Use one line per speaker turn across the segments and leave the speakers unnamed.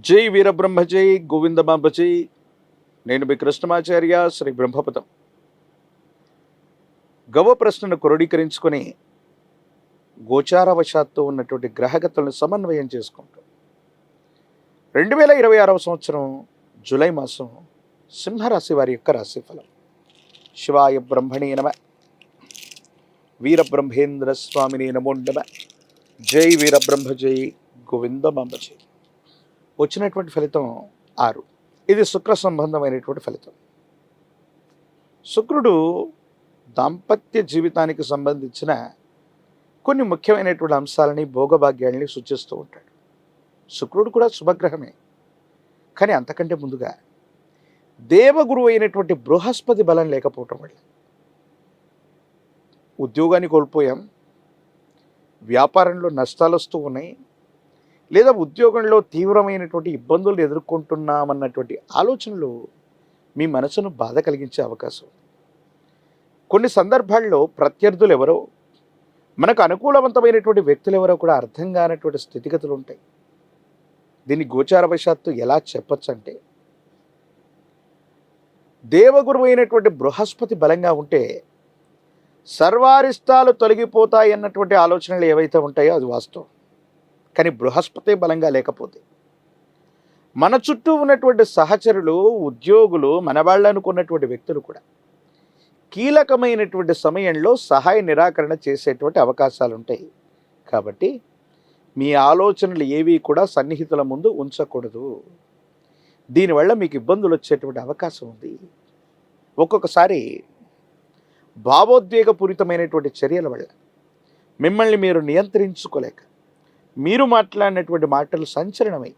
జై వీరబ్రహ్మ జై గోవిందమాంబ జై. నేను మీ కృష్ణమాచార్య శ్రీ బ్రహ్మపదం. గవ ప్రశ్నను క్రోడీకరించుకొని గోచారవశాత్తు ఉన్నటువంటి గ్రహగతులను సమన్వయం చేసుకుంటూ 2026 సంవత్సరం జూలై మాసం సింహరాశి వారి యొక్క రాశిఫలం. శివాయ బ్రహ్మణే నమ. వీరబ్రహ్మేంద్ర స్వామిని నమో నమ. జై వీరబ్రహ్మ జై గోవిందమాంబ జై. వచ్చినటువంటి ఫలితం 6. ఇది శుక్ర సంబంధమైనటువంటి ఫలితం. శుక్రుడు దాంపత్య జీవితానికి సంబంధించిన కొన్ని ముఖ్యమైనటువంటి అంశాలని భోగభాగ్యాలని సూచిస్తూ ఉంటాడు. శుక్రుడు కూడా శుభగ్రహమే, కానీ అంతకంటే ముందుగా దేవగురువు అయినటువంటి బృహస్పతి బలం లేకపోవటం వల్ల ఉద్యోగాన్ని కోల్పోయాం, వ్యాపారంలో నష్టాలు వస్తూ ఉన్నాయి, లేదా ఉద్యోగంలో తీవ్రమైనటువంటి ఇబ్బందులు ఎదుర్కొంటున్నామన్నటువంటి ఆలోచనలు మీ మనసును బాధ కలిగించే అవకాశం. కొన్ని సందర్భాల్లో ప్రత్యర్థులు ఎవరో, మనకు అనుకూలవంతమైనటువంటి వ్యక్తులు ఎవరో కూడా అర్థం కానటువంటి స్థితిగతులు ఉంటాయి. దీన్ని గోచారవశాత్తు ఎలా చెప్పచ్చు అంటే, దేవగురువు అయినటువంటి బృహస్పతి బలంగా ఉంటే సర్వారిష్టాలు తొలగిపోతాయి అన్నటువంటి ఆలోచనలు ఏవైతే ఉంటాయో అది వాస్తవం. కానీ బృహస్పతి బలంగా లేకపోతే మన చుట్టూ ఉన్నటువంటి సహచరులు, ఉద్యోగులు, మన వాళ్ళు అనుకున్నటువంటి వ్యక్తులు కూడా కీలకమైనటువంటి సమయంలో సహాయ నిరాకరణ చేసేటువంటి అవకాశాలు ఉంటాయి. కాబట్టి మీ ఆలోచనలు ఏవి కూడా సన్నిహితుల ముందు ఉంచకూడదు. దీనివల్ల మీకు ఇబ్బందులు వచ్చేటువంటి అవకాశం ఉంది. ఒక్కొక్కసారి భావోద్వేగపూరితమైనటువంటి చర్యల వల్ల మిమ్మల్ని మీరు నియంత్రించుకోలేక మీరు మాట్లాడినటువంటి మాటలు సంచలనమై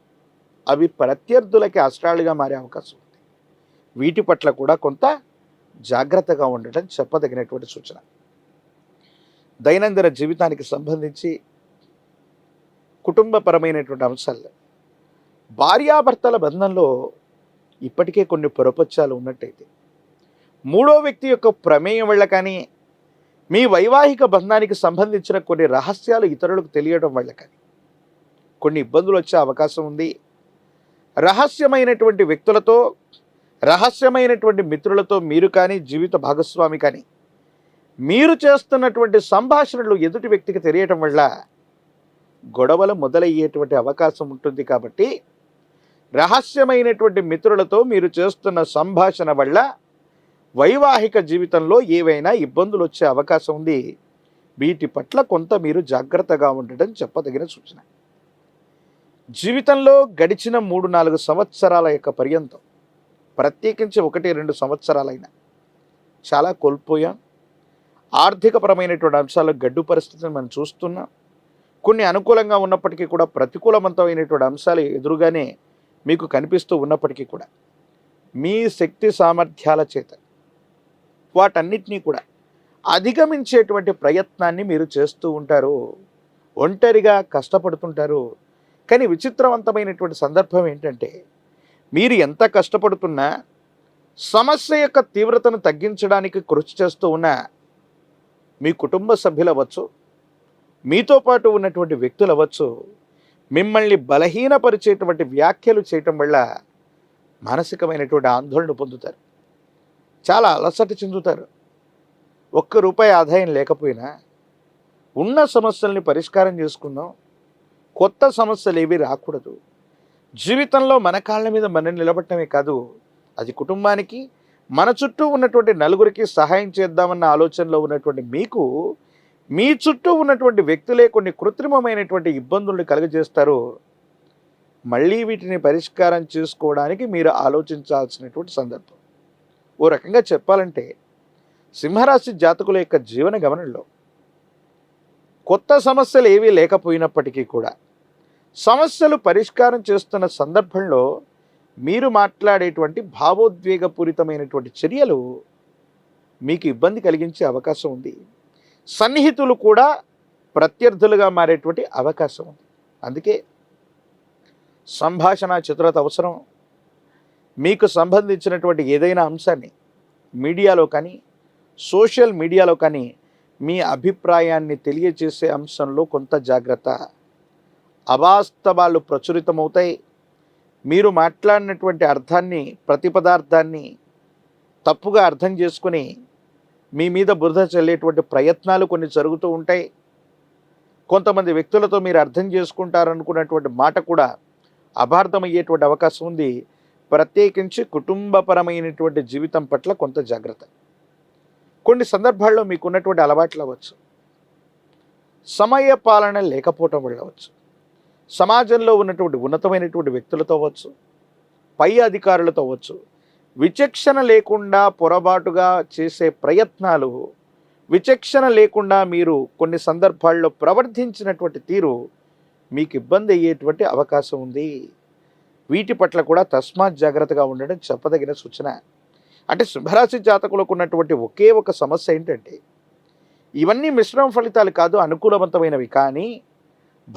అవి ప్రత్యర్థులకి అస్త్రాలుగా మారే అవకాశం ఉంది. వీటి పట్ల కూడా కొంత జాగ్రత్తగా ఉండటం చెప్పదగినటువంటి సూచన. దైనందిన జీవితానికి సంబంధించి కుటుంబపరమైనటువంటి అంశాల్లో భార్యాభర్తల బంధంలో ఇప్పటికే కొన్ని పొరపచ్చాలు ఉన్నట్టయితే, మూడో వ్యక్తి యొక్క ప్రమేయం వల్ల కానీ, మీ వైవాహిక బంధానికి సంబంధించిన కొన్ని రహస్యాలు ఇతరులకు తెలియడం వల్ల కానీ కొన్ని ఇబ్బందులు వచ్చే అవకాశం ఉంది. రహస్యమైనటువంటి వ్యక్తులతో, రహస్యమైనటువంటి మిత్రులతో మీరు కానీ, జీవిత భాగస్వామి కానీ మీరు చేస్తున్నటువంటి సంభాషణలు ఎదుటి వ్యక్తికి తెలియటం వల్ల గొడవలు మొదలయ్యేటువంటి అవకాశం ఉంటుంది. కాబట్టి రహస్యమైనటువంటి మిత్రులతో మీరు చేస్తున్న సంభాషణ వల్ల వైవాహిక జీవితంలో ఏవైనా ఇబ్బందులు వచ్చే అవకాశం ఉంది. వీటి పట్ల కొంత మీరు జాగ్రత్తగా ఉండడం చెప్పదగిన సూచన. జీవితంలో గడిచిన 3-4 సంవత్సరాల యొక్క పర్యంతం, ప్రత్యేకించి 1-2 సంవత్సరాలైనా చాలా కోల్పోయాం. ఆర్థికపరమైనటువంటి అంశాల్లో గడ్డు పరిస్థితిని మనం చూస్తున్నాం. కొన్ని అనుకూలంగా ఉన్నప్పటికీ కూడా ప్రతికూలవంతమైనటువంటి అంశాలు ఎదురుగానే మీకు కనిపిస్తూ ఉన్నప్పటికీ కూడా మీ శక్తి సామర్థ్యాల చేత వాటన్నిటినీ కూడా అధిగమించేటువంటి ప్రయత్నాన్ని మీరు చేస్తూ ఉంటారు. ఒంటరిగా కష్టపడుతుంటారు. కానీ విచిత్రవంతమైనటువంటి సందర్భం ఏంటంటే, మీరు ఎంత కష్టపడుతున్నా, సమస్య యొక్క తీవ్రతను తగ్గించడానికి కృషి చేస్తూ ఉన్నా మీ కుటుంబ సభ్యులు అవ్వచ్చు, మీతో పాటు ఉన్నటువంటి వ్యక్తులు అవ్వచ్చు, మిమ్మల్ని బలహీనపరిచేటువంటి వ్యాఖ్యలు చేయటం వల్ల మానసికమైనటువంటి ఆందోళన పొందుతారు. చాలా అలసట చెందుతారు. ₹1 ఆదాయం లేకపోయినా ఉన్న సమస్యల్ని పరిష్కారం చేసుకుందాం, కొత్త సమస్యలు ఏవి రాకూడదు, జీవితంలో మన కాళ్ళ మీద మనం నిలబడటమే కాదు, అది కుటుంబానికి, మన చుట్టూ ఉన్నటువంటి నలుగురికి సహాయం చేద్దామన్న ఆలోచనలో ఉన్నటువంటి మీకు మీ చుట్టూ ఉన్నటువంటి వ్యక్తులే కొన్ని కృత్రిమమైనటువంటి ఇబ్బందుల్ని కలుగజేస్తారు. మళ్ళీ వీటిని పరిష్కారం చేసుకోవడానికి మీరు ఆలోచించాల్సినటువంటి సందర్భం. ఓ రకంగా చెప్పాలంటే, సింహరాశి జాతకుల యొక్క జీవన గమనంలో కొత్త సమస్యలు ఏవీ లేకపోయినప్పటికీ కూడా సమస్యలు పరిష్కారం చేస్తున్న సందర్భంలో మీరు మాట్లాడేటువంటి భావోద్వేగపూరితమైనటువంటి చర్యలు మీకు ఇబ్బంది కలిగించే అవకాశం ఉంది. సన్నిహితులు కూడా ప్రత్యర్థులుగా మారేటువంటి అవకాశం ఉంది. అందుకే సంభాషణ చతురత అవసరం. మీకు సంబంధించినటువంటి ఏదైనా అంశాన్ని మీడియాలో కానీ, సోషల్ మీడియాలో కానీ మీ అభిప్రాయాన్ని తెలియజేసే అంశంలో కొంత జాగ్రత్త. అవాస్తవాలు ప్రచురితమవుతాయి. మీరు మాట్లాడినటువంటి అర్థాన్ని, ప్రతి పదార్థాన్ని తప్పుగా అర్థం చేసుకుని మీ మీద బురద చల్లేటువంటి ప్రయత్నాలు కొన్ని జరుగుతూ ఉంటాయి. కొంతమంది వ్యక్తులతో మీరు అర్థం చేసుకుంటారనుకున్నటువంటి మాట కూడా అపార్థమయ్యేటువంటి అవకాశం ఉంది. ప్రత్యేకించి కుటుంబపరమైనటువంటి జీవితం పట్ల కొంత జాగ్రత్త. కొన్ని సందర్భాల్లో మీకున్నటువంటి అలవాట్లు అవ్వచ్చు, సమయ పాలన లేకపోవటం వల్ల అవ్వచ్చు, సమాజంలో ఉన్నటువంటి ఉన్నతమైనటువంటి వ్యక్తులతో అవ్వచ్చు, పై అధికారులతో అవ్వచ్చు, విచక్షణ లేకుండా పొరపాటుగా చేసే ప్రయత్నాలు, విచక్షణ లేకుండా మీరు కొన్ని సందర్భాల్లో ప్రవర్తించినటువంటి తీరు మీకు ఇబ్బంది అయ్యేటువంటి అవకాశం ఉంది. వీటి పట్ల కూడా తస్మాత్ జాగ్రత్తగా ఉండడం చెప్పదగిన సూచన. అంటే సింహరాశి జాతకులకు ఉన్నటువంటి ఒకే ఒక సమస్య ఏంటంటే, ఇవన్నీ మిశ్రమ ఫలితాలు కాదు, అనుకూలవంతమైనవి. కానీ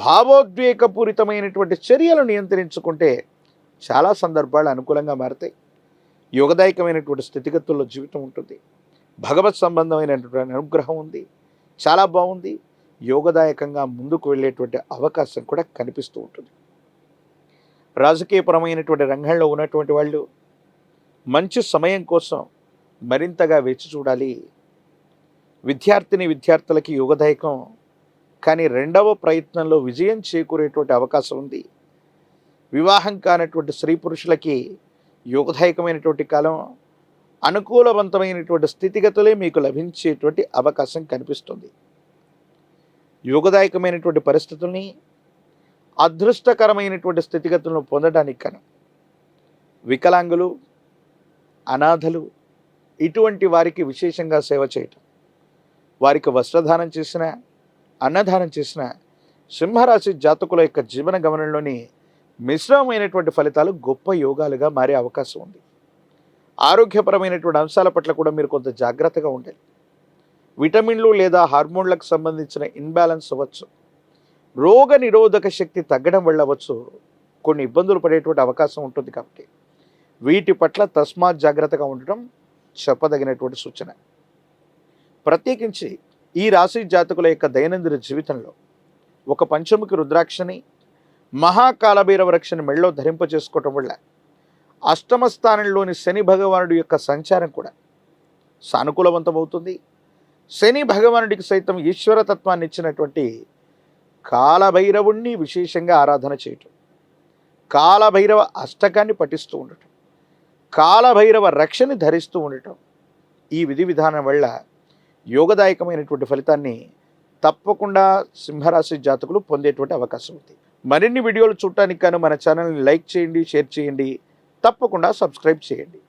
భావోద్వేగపూరితమైనటువంటి చర్యలు నియంత్రించుకుంటే చాలా సందర్భాలు అనుకూలంగా మారతాయి. యోగదాయకమైనటువంటి స్థితిగతుల్లో జీవితం ఉంటుంది. భగవత్ సంబంధమైనటువంటి అనుగ్రహం ఉంది. చాలా బాగుంది. యోగదాయకంగా ముందుకు వెళ్ళేటువంటి అవకాశం కూడా కనిపిస్తూ ఉంటుంది. రాజకీయపరమైనటువంటి రంగంలో ఉన్నటువంటి వాళ్ళు మంచి సమయం కోసం మరింతగా వేచి చూడాలి. విద్యార్థులకి యోగదాయకం, కానీ రెండవ ప్రయత్నంలో విజయం చేకూరేటువంటి అవకాశం ఉంది. వివాహం కానటువంటి స్త్రీ పురుషులకి యోగదాయకమైనటువంటి కాలం, అనుకూలవంతమైనటువంటి స్థితిగతులే మీకు లభించేటువంటి అవకాశం కనిపిస్తుంది. యోగదాయకమైనటువంటి పరిస్థితుల్ని, అదృష్టకరమైనటువంటి స్థితిగతులను పొందడానికి కాను వికలాంగులు, అనాథలు ఇటువంటి వారికి విశేషంగా సేవ చేయటం, వారికి వస్త్రదానం చేసిన, అన్నదానం చేసిన సింహరాశి జాతకుల యొక్క జీవన గమనంలోని మిశ్రమమైనటువంటి ఫలితాలు గొప్ప యోగాలుగా మారే అవకాశం ఉంది. ఆరోగ్యపరమైనటువంటి అంశాల పట్ల కూడా మీరు కొంత జాగ్రత్తగా ఉండాలి. విటమిన్లు లేదా హార్మోన్లకు సంబంధించిన ఇన్బ్యాలెన్స్ అవ్వచ్చు, రోగ నిరోధక శక్తి తగ్గడం వల్ల అవ్వచ్చు, కొన్ని ఇబ్బందులు పడేటువంటి అవకాశం ఉంటుంది. కాబట్టి వీటి పట్ల తస్మాత్ జాగ్రత్తగా ఉండటం చెప్పదగినటువంటి సూచన. ప్రత్యేకించి ఈ రాశి జాతకుల యొక్క దైనందిన జీవితంలో ఒక పంచముఖి రుద్రాక్షని, మహాకాలభైరవ రక్షని మెళ్ళలో ధరింపచేసుకోవటం వల్ల అష్టమ స్థానంలోని శని భగవానుడి యొక్క సంచారం కూడా సానుకూలవంతమవుతుంది. శని భగవానుడికి సైతం ఈశ్వరతత్వాన్ని ఇచ్చినటువంటి కాలభైరవుణ్ణి విశేషంగా ఆరాధన చేయటం, కాలభైరవ అష్టకాన్ని పఠిస్తూ ఉండటం, కాలభైరవ రక్షని ధరిస్తూ ఉండటం, ఈ విధి విధానం వల్ల యోగదాయకమైనటువంటి ఫలితాన్ని తప్పకుండా సింహరాశి జాతకులు పొందేటువంటి అవకాశం ఉంది. మరిన్ని వీడియోలు చూడటానికి గాను మన ఛానల్ని లైక్ చేయండి, షేర్ చేయండి, తప్పకుండా సబ్స్క్రైబ్ చేయండి.